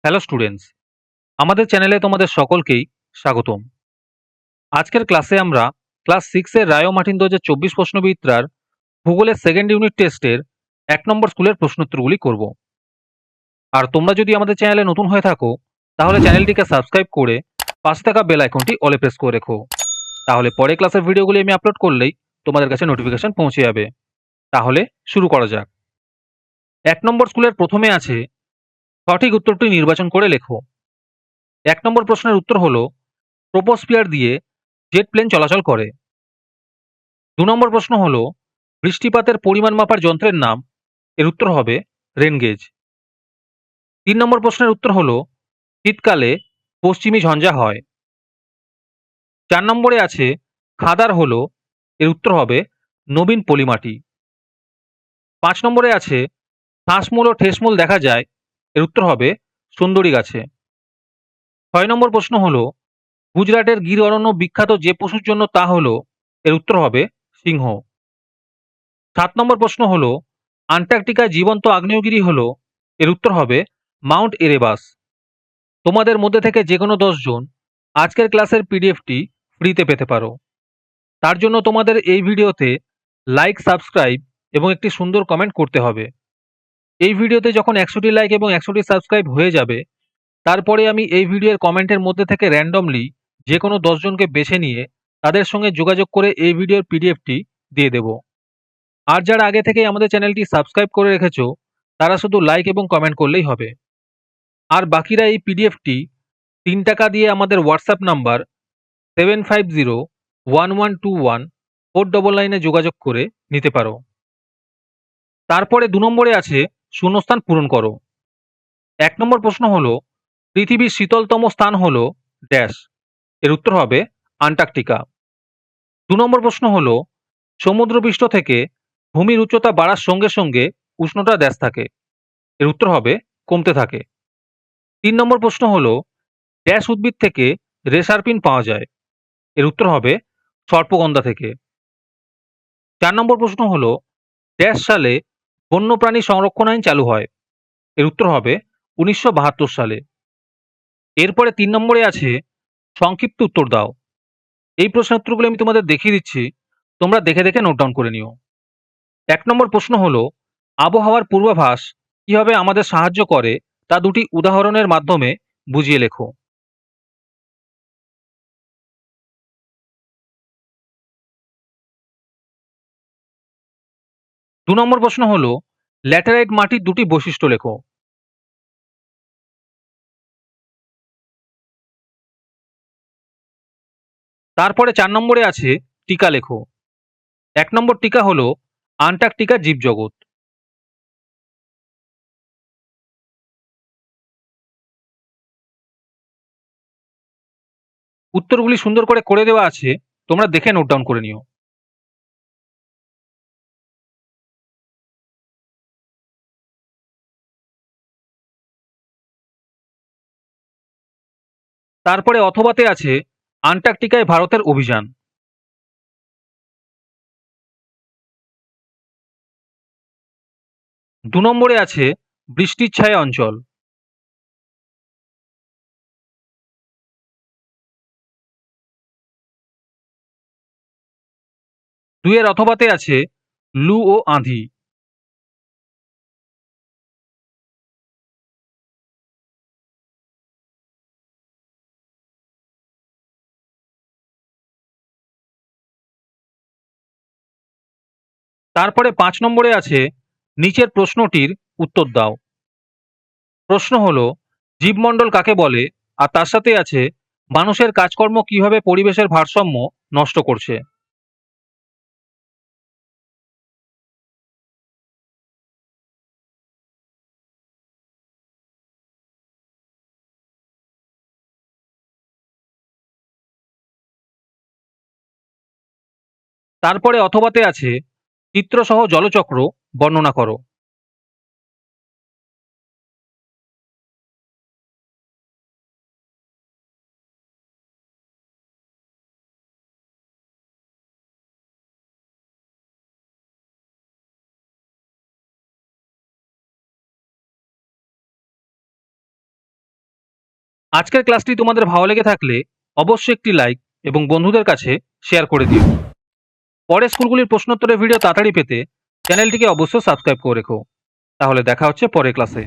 Hello students, আমাদের চ্যানেলে তোমাদের সকলকেই স্বাগতম। আজকের ক্লাসে আমরা ক্লাস 6 এর রায় ও মার্টিন 2024 প্রশ্নবিদ্যার ভূগোলের সেকেন্ড ইউনিট টেস্টের 1 নম্বর স্কুলের প্রশ্নোত্তরগুলি করব। আর তোমরা যদি আমাদের চ্যানেলে নতুন হয়ে থাকো তাহলে চ্যানেলটিকে সাবস্ক্রাইব করে পাশে থাকা বেল আইকনটি অলে প্রেস করে রেখো। তাহলে পরে ক্লাসের ভিডিওগুলি আমি আপলোড করলেই তোমাদের কাছে নোটিফিকেশন পৌঁছে যাবে। তাহলে শুরু করা যাক। 1 নম্বর স্কুলের প্রথমে আছে সঠিক উত্তরটি নির্বাচন করে লেখো। 1 নম্বর প্রশ্নের উত্তর হলো ট্রোপোস্ফিয়ার দিয়ে জেট প্লেন চলাচল করে। 2 নম্বর প্রশ্ন হলো বৃষ্টিপাতের পরিমাণ মাপার যন্ত্রের নাম। এর উত্তর হবে রেন গেজ। 3 নম্বর প্রশ্নের উত্তর হলো শীতকালে পশ্চিমী ঝঞ্ঝা হয়। 4 নম্বরে আছে খাদার হলো। এর উত্তর হবে নবীন পলিমাটি। 5 নম্বরে আছে শ্বাসমূল ও ঠেসমূল দেখা যায়। এর উত্তর হবে সুন্দরী গাছে। 6 নম্বর প্রশ্ন হলো গুজরাটের গির অরণ্য বিখ্যাত যে পশুর জন্য তা হলো। এর উত্তর হবে সিংহ। 7 নম্বর প্রশ্ন হলো আন্টার্কটিকায় জীবন্ত আগ্নেয়গিরি হলো। এর উত্তর হবে মাউন্ট এরেবাস। তোমাদের মধ্যে থেকে যে কোনো 10 জন আজকের ক্লাসের পিডিএফটি ফ্রিতে পেতে পারো। তার জন্য তোমাদের এই ভিডিওতে লাইক, সাবস্ক্রাইব এবং একটি সুন্দর কমেন্ট করতে হবে। এই ভিডিওতে যখন 100টি লাইক এবং 100টি সাবস্ক্রাইব হয়ে যাবে তারপরে আমি এই ভিডিওর কমেন্টের মধ্যে থেকে র্যান্ডমলি যে কোনো 10 জনকে বেছে নিয়ে তাদের সঙ্গে যোগাযোগ করে এই ভিডিওর পিডিএফটি দিয়ে দেব। আর যারা আগে থেকেই আমাদের চ্যানেলটি সাবস্ক্রাইব করে রেখেছো তারা শুধু লাইক এবং কমেন্ট করলেই হবে। আর বাকিরা এই পিডিএফটি 3 টাকা দিয়ে আমাদের হোয়াটসঅ্যাপ নাম্বার 7501121499 যোগাযোগ করে নিতে পারো। তারপরে 2 নম্বরে আছে শূন্যস্থান পূরণ করো। 1 নম্বর প্রশ্ন হলো পৃথিবীর শীতলতম স্থান হলো ড্যাশ। এর উত্তর হবে আন্টার্কটিকা। 2 নম্বর প্রশ্ন হলো সমুদ্রপৃষ্ঠ থেকে ভূমির উচ্চতা বাড়ার সঙ্গে সঙ্গে উষ্ণতা ড্যাশ থাকে। এর উত্তর হবে কমতে থাকে। 3 নম্বর প্রশ্ন হলো ড্যাশ উদ্ভিদ থেকে রেসারপিন পাওয়া যায়। এর উত্তর হবে সর্পগন্ধা থেকে। 4 নম্বর প্রশ্ন হলো ড্যাশ সালে বন্যপ্রাণী সংরক্ষণ আইন চালু হয়। এর উত্তর হবে 1972 সালে। এরপরে 3 নম্বরে আছে সংক্ষিপ্ত উত্তর দাও। এই প্রশ্নের উত্তরগুলো আমি তোমাদের দেখিয়ে দিচ্ছি, তোমরা দেখে দেখে নোট ডাউন করে নিও। 1 নম্বর প্রশ্ন হলো আবহাওয়ার পূর্বাভাস কিভাবে আমাদের সাহায্য করে তা দুটি উদাহরণের মাধ্যমে বুঝিয়ে লেখো। 2 নম্বর প্রশ্ন হলো ল্যাটেরাইট মাটির দুটি বৈশিষ্ট্য লেখো। তারপরে 4 নম্বরে আছে টিকা লেখো। 1 নম্বর টিকা হলো আন্টার্কটিকার জীবজগৎ। 'উত্তরগুলি সুন্দর করে করে দেওয়া আছে, তোমরা দেখে নোট ডাউন করে নিও। তারপরে অথবাতে আছে আন্টার্কটিকায় ভারতের অভিযান। 2 নম্বরে আছে বৃষ্টির ছায়া অঞ্চল। 2 এর অথবাতে আছে লু ও আঁধি। তারপরে 5 নম্বরে আছে নিচের প্রশ্নটির উত্তর দাও। প্রশ্ন হলো জীবমণ্ডল কাকে বলে, আর তার সাথে আছে মানুষের কাজকর্ম কিভাবে পরিবেশের ভারসাম্য নষ্ট করছে। তারপরে অথবাতে আছে চিত্রসহ জলচক্র বর্ণনা করো। আজকের ক্লাসটি তোমাদের ভালো লেগে থাকলে অবশ্যই একটি লাইক এবং বন্ধুদের কাছে শেয়ার করে দিও। পরে স্কুলগুলির প্রশ্নোত্তরের ভিডিও তাড়াতাড়ি পেতে চ্যানেলটিকে অবশ্যই সাবস্ক্রাইব করে রেখো। তাহলে দেখা হচ্ছে পরের ক্লাসে।